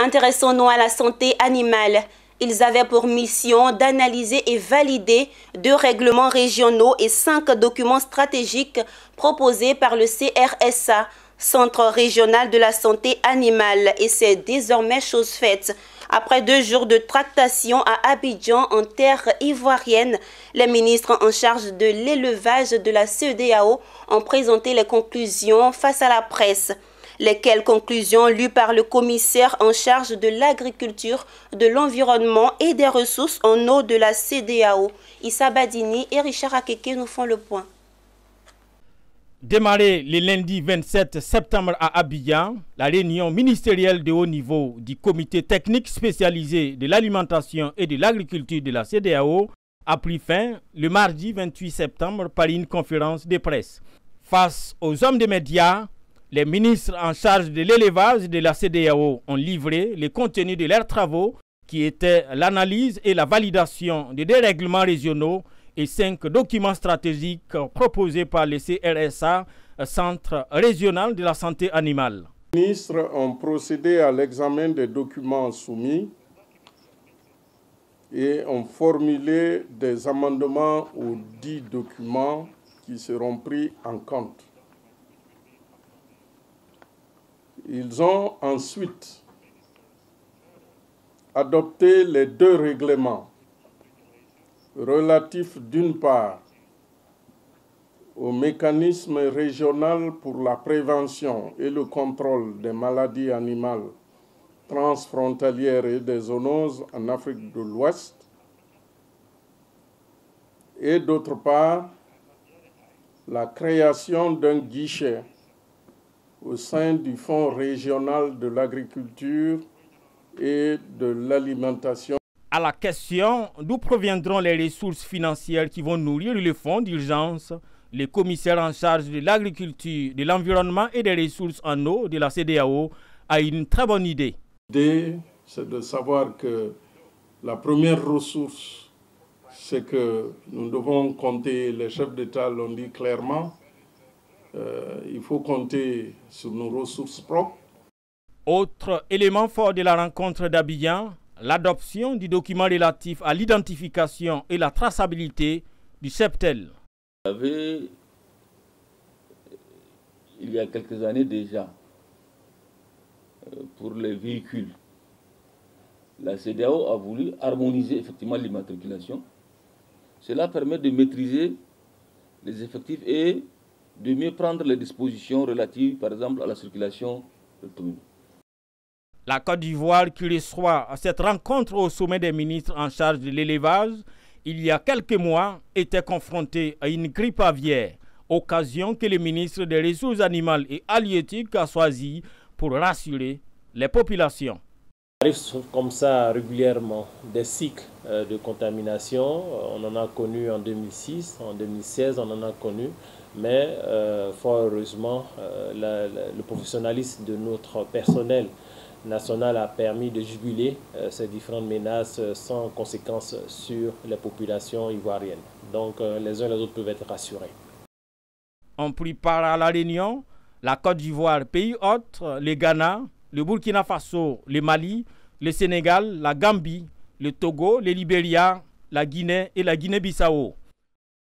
Intéressons-nous à la santé animale. Ils avaient pour mission d'analyser et valider 2 règlements régionaux et 5 documents stratégiques proposés par le CRSA, Centre régional de la santé animale, et c'est désormais chose faite. Après 2 jours de tractation à Abidjan, en terre ivoirienne, les ministres en charge de l'élevage de la CEDEAO ont présenté les conclusions face à la presse. Lesquelles conclusions lues par le commissaire en charge de l'agriculture, de l'environnement et des ressources en eau de la CEDEAO. Issa Badini et Richard Akeke nous font le point. Démarré le lundi 27 septembre à Abidjan, la réunion ministérielle de haut niveau du comité technique spécialisé de l'alimentation et de l'agriculture de la CEDEAO a pris fin le mardi 28 septembre par une conférence de presse. Face aux hommes des médias, les ministres en charge de l'élevage de la CEDEAO ont livré le contenu de leurs travaux qui étaient l'analyse et la validation de 2 règlements régionaux et 5 documents stratégiques proposés par le CRSA, Centre régional de la santé animale. Les ministres ont procédé à l'examen des documents soumis et ont formulé des amendements aux 10 documents qui seront pris en compte. Ils ont ensuite adopté les 2 règlements relatifs d'une part au mécanisme régional pour la prévention et le contrôle des maladies animales transfrontalières et des zoonoses en Afrique de l'Ouest et d'autre part la création d'un guichet au sein du Fonds régional de l'agriculture et de l'alimentation. À la question d'où proviendront les ressources financières qui vont nourrir le fonds d'urgence, le commissaire en charge de l'agriculture, de l'environnement et des ressources en eau de la CEDEAO a une très bonne idée. L'idée, c'est de savoir que la première ressource, c'est que nous devons compter, les chefs d'État l'ont dit clairement, il faut compter sur nos ressources propres. Autre élément fort de la rencontre d'Abidjan, l'adoption du document relatif à l'identification et la traçabilité du cheptel. Il y a quelques années déjà, pour les véhicules, la CEDEAO a voulu harmoniser effectivement l'immatriculation. Cela permet de maîtriser les effectifs et de mieux prendre les dispositions relatives, par exemple, à la circulation automobile. La Côte d'Ivoire, qui reçoit cette rencontre au sommet des ministres en charge de l'élevage, il y a quelques mois, était confrontée à une grippe aviaire, occasion que le ministre des Ressources animales et halieutiques a choisi pour rassurer les populations. Il arrive comme ça régulièrement des cycles de contamination. On en a connu en 2006, en 2016, on en a connu. Mais fort heureusement, le professionnalisme de notre personnel national a permis de juguler ces différentes menaces sans conséquence sur les populations ivoiriennes. Donc les uns et les autres peuvent être rassurés. On prit part à la réunion la Côte d'Ivoire, pays hôte, le Ghana, le Burkina Faso, le Mali, le Sénégal, la Gambie, le Togo, le Libéria, la Guinée et la Guinée-Bissau.